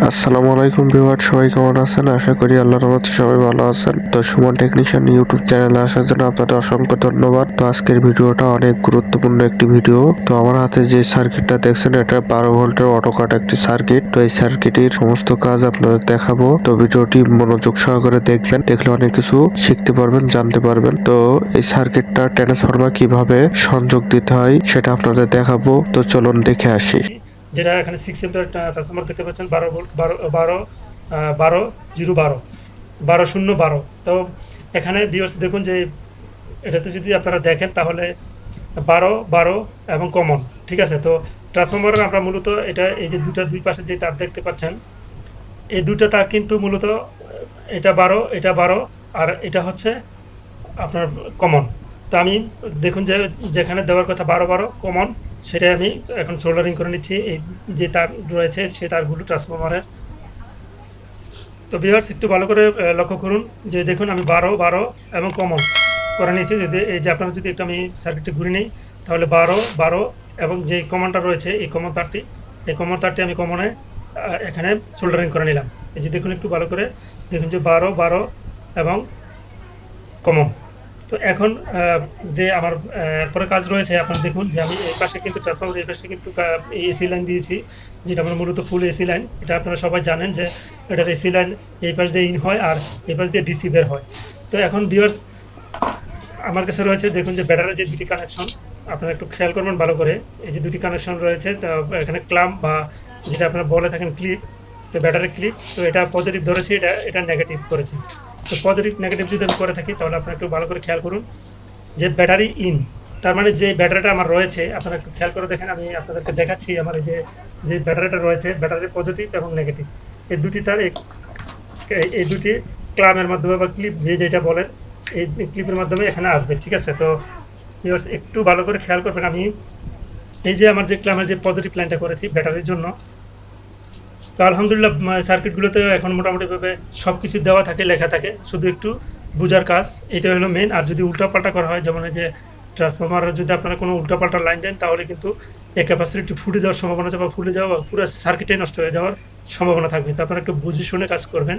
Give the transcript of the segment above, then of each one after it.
আসসালামু আলাইকুম ভিউয়ার, সবাই কেমন আছেন? আশা করি আল্লাহর রহমতে সবাই ভালো আছেন। তো সুমন টেকনিশিয়ান ইউটিউব চ্যানেলে আসার জন্য আপনাদের অসংখ্য ধন্যবাদ। তো আজকের ভিডিওটা অনেক গুরুত্বপূর্ণ একটি ভিডিও। তো আমার হাতে যে সার্কিটটা দেখছেন, এটা 12 ভোল্টের অটোকাট একটি সার্কিট। তো এই সার্কিটের সমস্ত কাজ আপনাদের দেখাবো। তো ভিডিওটি মনোযোগ সহকারে দেখবেন, দেখলে অনেক কিছু শিখতে পারবেন, জানতে পারবেন। তো এই সার্কিটটা ট্রান্সফরমার কিভাবে সংযোগ দিতে হয় সেটা আপনাদের দেখাবো। তো চলুন দেখে আসি। যেটা এখানে 6 এমপিয়ার ট্রান্সফরমার দেখতে পাচ্ছেন, 12 ভোল্ট, 12 0 12 তো এখানে ভিউয়ার্স দেখুন যে এটাতে যদি আপনারা দেখেন তাহলে 12 12 এবং কমন, ঠিক আছে। তো ট্রান্সফরমারের আমরা মূলত এটা এই যে দুই পাশে যে তার দেখতে পাচ্ছেন, এই দুইটা তার কিন্তু মূলত এটা 12, এটা 12, আর এটা হচ্ছে আপনার কমন। তো আমি দেখুন যে যেখানে দেওয়ার কথা 12 12 কমন, সেটাই আমি এখন সোল্ডারিং করে নিচ্ছি। এই যে তার রয়েছে সেই তারগুলো ট্রান্সফরমারের। তো ভিউয়ার্স একটু ভালো করে লক্ষ্য করুন যে দেখুন আমি 12 12 এবং কমন করে নিয়েছি। যদি এই যে আপনারা যদি একটু আমি সার্কিটটি ঘুরে নিই, তাহলে 12 12 এবং যে কমনটা রয়েছে এই কমন তারটি আমি কমনে এখানে সোল্ডারিং করে নিলাম। এই যে দেখুন একটু ভালো করে দেখুন যে 12 12 এবং কমন। তো এখন যে আমার এরপরে কাজ রয়েছে, আপনারা দেখুন যে আমি এই পাশে কিন্তু ট্রান্সফরমার, এই পাশে কিন্তু এসি লাইন দিয়েছি, যেটা আমরা মূলত ফুল এসি লাইন। এটা আপনারা সবাই জানেন যে এটার এসি লাইন এই পাশ দিয়ে ইন হয় আর এই পাশ দিয়ে ডিসি বের হয়। তো এখন ভিউয়ার্স আমার কাছে রয়েছে, দেখুন যে ব্যাটারির যে দুটি কানেকশন, আপনারা একটু খেয়াল করবেন ভালো করে। এই যে দুটি কানেকশন রয়েছে, তো এখানে ক্লাম্প বা যেটা আপনারা বলে থাকেন ক্লিপ, তো ব্যাটারি ক্লিপ। তো এটা পজিটিভ ধরেছি, এটা নেগেটিভ করেছি। তো পজিটিভ নেগেটিভ যদি আমি করে থাকি তাহলে আপনারা একটু ভালো করে খেয়াল করুন যে ব্যাটারি ইন, তার মানে যে ব্যাটারিটা আমার রয়েছে আপনারা একটু খেয়াল করে দেখেন। আমি আপনাদেরকে দেখাচ্ছি আমার এই যে যে ব্যাটারিটা রয়েছে, ব্যাটারি পজিটিভ এবং নেগেটিভ এই দুটি তার এই দুটি ক্লামের মাধ্যমে বা ক্লিপ যে যেটা বলেন, এই ক্লিপের মাধ্যমে এখানে আসবে, ঠিক আছে। তো ভিউয়ার্স একটু ভালো করে খেয়াল করবেন। আমি এই যে আমার যে ক্লামের যে পজিটিভ লাইনটা করেছি ব্যাটারির জন্য, তো আলহামদুলিল্লাহ সার্কিটগুলোতে এখন মোটামুটিভাবে সব কিছু দেওয়া থাকে, লেখা থাকে, শুধু একটু বোঝার কাজ, এটা হলো মেন। আর যদি উল্টাপাল্টা করা হয়, যেমন এই যে ট্রান্সফরমারের যদি আপনারা কোনো উল্টাপাল্টা লাইন দেন, তাহলে কিন্তু এই ক্যাপাসিটি ফুটে যাওয়ার সম্ভাবনা আছে, বা ফুলে যাওয়া বা পুরো সার্কিটটাই নষ্ট হয়ে যাওয়ার সম্ভাবনা থাকবে। তো আপনারা একটু বুঝে শুনে কাজ করবেন,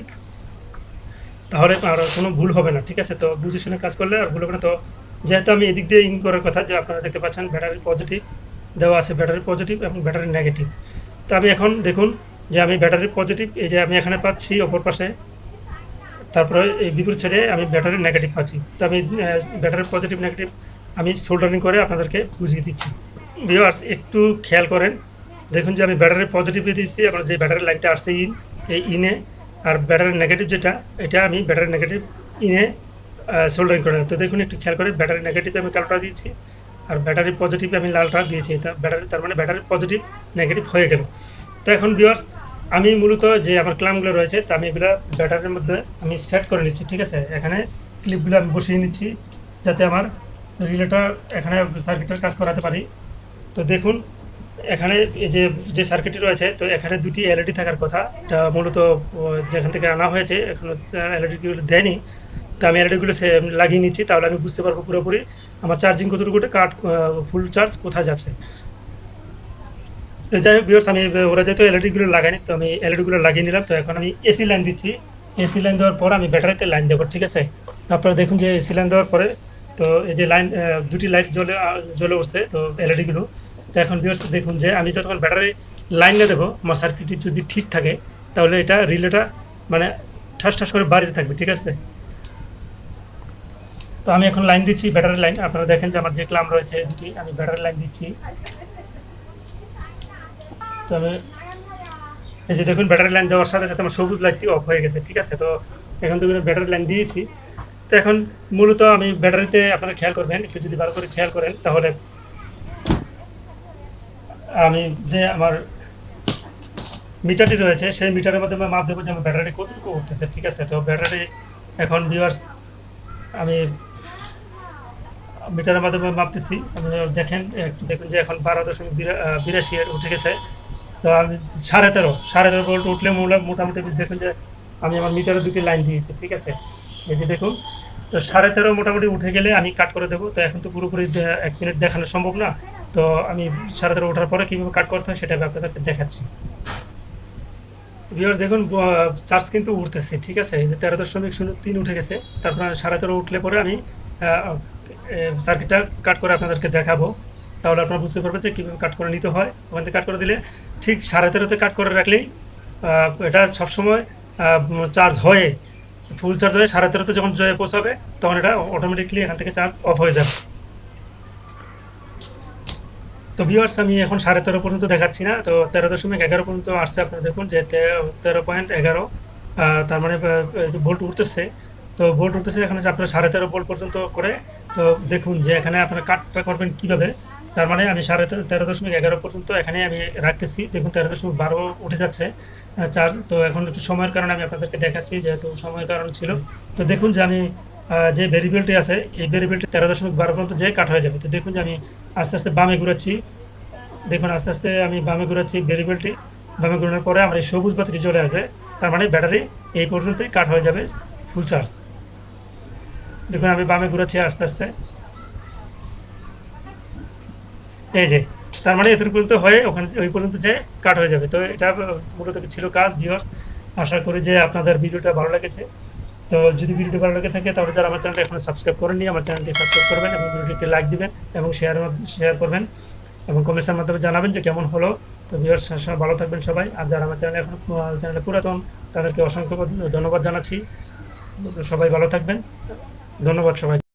তাহলে আর কোনো ভুল হবে না, ঠিক আছে। তো বুঝে শুনে কাজ করলে আর ভুল হবে না। তো যেহেতু আমি এদিক দিয়ে ইন করার কথা, যে আপনারা দেখতে পাচ্ছেন ব্যাটারি পজিটিভ দেওয়া আছে, ব্যাটারি পজিটিভ এবং ব্যাটারি নেগেটিভ। তো আমি এখন দেখুন যে আমি ব্যাটারি পজিটিভ এই যে আমি এখানে পাচ্ছি অপর পাশে, তারপরে এই বিপরীত সাইডে আমি ব্যাটারি নেগেটিভ পাচ্ছি। তো আমি ব্যাটারি পজিটিভ নেগেটিভ আমি সোল্ডারিং করে আপনাদেরকে বুঝিয়ে দিচ্ছি। ভিউয়ার্স একটু খেয়াল করেন, দেখুন যে আমি ব্যাটারি পজিটিভে দিচ্ছি, আমার যে ব্যাটারি লাইনটা আসছে এই ইনে, আর ব্যাটারি নেগেটিভ যেটা, এটা আমি ব্যাটারি নেগেটিভ ইনে সোল্ডারিং করে। তো দেখুন একটু খেয়াল করে, ব্যাটারি নেগেটিভে আমি কালোটা দিয়েছি আর ব্যাটারি পজিটিভে আমি লালটা দিয়েছি। তার মানে ব্যাটারি পজিটিভ নেগেটিভ হয়ে গেল। তো এখন ভিউয়ার্স আমি মূলত যে আমার ক্লামগুলো রয়েছে, তো আমি এগুলো ব্যাটারির মধ্যে আমি সেট করে নিচ্ছি, ঠিক আছে। এখানে ক্লিপগুলো আমি বসিয়ে নিচ্ছি যাতে আমার রিলেটা এখানে সার্কিটের কাজ করাতে পারি। তো দেখুন এখানে এই যে যে সার্কিটটি রয়েছে, তো এখানে দুটি এলইডি থাকার কথা, এটা মূলত যেখান থেকে আনা হয়েছে এখন এলইডিগুলো দেয়নি। তো আমি এলইডিগুলো লাগিয়ে নিচ্ছি, তাহলে আমি বুঝতে পারবো পুরোপুরি আমার চার্জিং কতটুকু, ফুল চার্জ কোথায় যাচ্ছে। তো যাই হোক ভিউয়ার্স, আমি ওরা যেহেতু এলইডিগুলো লাগাইনি, তো আমি এলইডিগুলো লাগিয়ে নিলাম। তো এখন আমি এসি লাইন দিচ্ছি। এসি লাইন দেওয়ার পর আমি ব্যাটারিতে লাইন দেবো, ঠিক আছে। তো আপনারা দেখুন যে এসি লাইন দেওয়ার পরে তো এই যে লাইন দুটি লাইট জ্বলে উঠছে, তো এলইডিগুলো। তো এখন ভিউয়ার্স দেখুন যে আমি যখন ব্যাটারি লাইনটা দেবো, আমার সার্কিটটি যদি ঠিক থাকে তাহলে এটা রিলেটা মানে ঠাস ঠাস করে বাড়িতে থাকবে, ঠিক আছে। তো আমি এখন লাইন দিচ্ছি ব্যাটারি লাইন। আপনারা দেখেন যে আমার যে ক্লাম রয়েছে দুটি, আমি ব্যাটারি লাইন দিচ্ছি। তো আমি এই যে দেখুন ব্যাটারি লাইন দেওয়ার সাথে সাথে আমার সবুজ লাইটটি অফ হয়ে গেছে, ঠিক আছে। তো এখন তো ব্যাটারি লাইন দিয়েছি। তো এখন মূলত আমি ব্যাটারিতে আপনারা খেয়াল করবেন, একটু যদি ভালো করে খেয়াল করেন তাহলে আমি যে আমার মিটারটি রয়েছে সেই মিটারের মাধ্যমে মাপ দেবো যে আমার ব্যাটারি কতটুকু উঠতেছে, ঠিক আছে। তো ব্যাটারি এখন ভিউয়ার্স আমি মিটারের মাধ্যমে মাপতেছি। আপনি দেখেন, একটু দেখুন যে এখন 12.82 এর উঠে গেছে। তো আমি 13.5 ভোল্ট উঠলে মোটামুটি দেখুন যে আমি আমার মিটারে দুটি লাইন দিয়েছি, ঠিক আছে। এই যে দেখুন, তো 13.5 মোটামুটি উঠে গেলে আমি কাট করে দেবো। তো এখন তো পুরোপুরি 1 মিনিট দেখানো সম্ভব না। তো আমি 13.5 ওঠার পরে কীভাবে কাট করতে হয় সেটা আমি আপনাদেরকে দেখাচ্ছি। ভিউয়ার্স দেখুন চার্জ কিন্তু উঠতেছে, ঠিক আছে, এই যে 13.03 উঠে গেছে। তারপর 13.5 উঠলে পরে আমি সার্কিটটা কাট করে আপনাদেরকে দেখাবো, তাহলে আপনারা বুঝতে পারবেন যে কীভাবে কাট করে নিতে হয়। ওখান থেকে কাট করে দিলে ঠিক 13.5-তে কাট করে রাখলেই এটা সবসময় চার্জ হয়ে ফুল চার্জ হয়ে 13.5-তে যখন জয়ে পৌঁছাবে তখন এটা অটোমেটিকলি এখান থেকে চার্জ অফ হয়ে যাবে। তো ভিউয়ার্স আমি এখন 13.5 পর্যন্ত দেখাচ্ছি না, তো 13.11 পর্যন্ত আসছে। আপনারা দেখুন যে 13.11, তার মানে ভোল্ট উঠতেছে। তো ভোল্ট উঠতেছে এখানে আপনার 13.5 ভোল্ট পর্যন্ত করে। তো দেখুন যে এখানে আপনারা কাটটা করবেন কীভাবে। তার মানে আমি 13.11 পর্যন্ত এখানে আমি রাখতেছি। দেখুন 13.12 উঠে যাচ্ছে চার্জ। তো এখন একটু সময়ের কারণে আমি আপনাদেরকে দেখাচ্ছি, যেহেতু সময়ের কারণ ছিল। তো দেখুন যে আমি যে ভেরিয়েবলটি আছে এই ভেরিয়েবলটি 13.12 পর্যন্ত যে কাট হয়ে যাবে। তো দেখুন যে আমি আস্তে আস্তে বামে ঘুরাচ্ছি। দেখুন আস্তে আস্তে আমি বামে ঘুরাচ্ছি ভেরিয়েবলটি। বামে ঘুরানোর পরে আমার এই সবুজ বাতিটি চলে আসবে, তার মানে ব্যাটারি এই পর্যন্তই কাট হয়ে যাবে ফুল চার্জ। দেখুন আমি বামে ঘুরাচ্ছি আস্তে আস্তে, এই যে তার মানে এতটুকু পর্যন্ত হয়ে ওখানে ওই পর্যন্ত যে কাট হয়ে যাবে। তো এটা মূলত ছিল কাজ ভিউয়ার্স। আশা করি যে আপনাদের ভিডিওটা ভালো লেগেছে। তো যদি ভিডিওটি ভালো লেগে থাকে তাহলে যারা আমার চ্যানেলটা এখনো সাবস্ক্রাইব করেননি আমার চ্যানেলটি সাবস্ক্রাইব করবেন এবং ভিডিওটিকে লাইক দিবেন এবং শেয়ার করবেন এবং কমেন্টসের মাধ্যমে জানাবেন যে কেমন হলো। তো ভিউয়ার্স ভালো থাকবেন সবাই। আর যারা আমার চ্যানেলে পুরাতন তাদেরকে অসংখ্য ধন্যবাদ জানাচ্ছি। সবাই ভালো থাকবেন, ধন্যবাদ সবাই।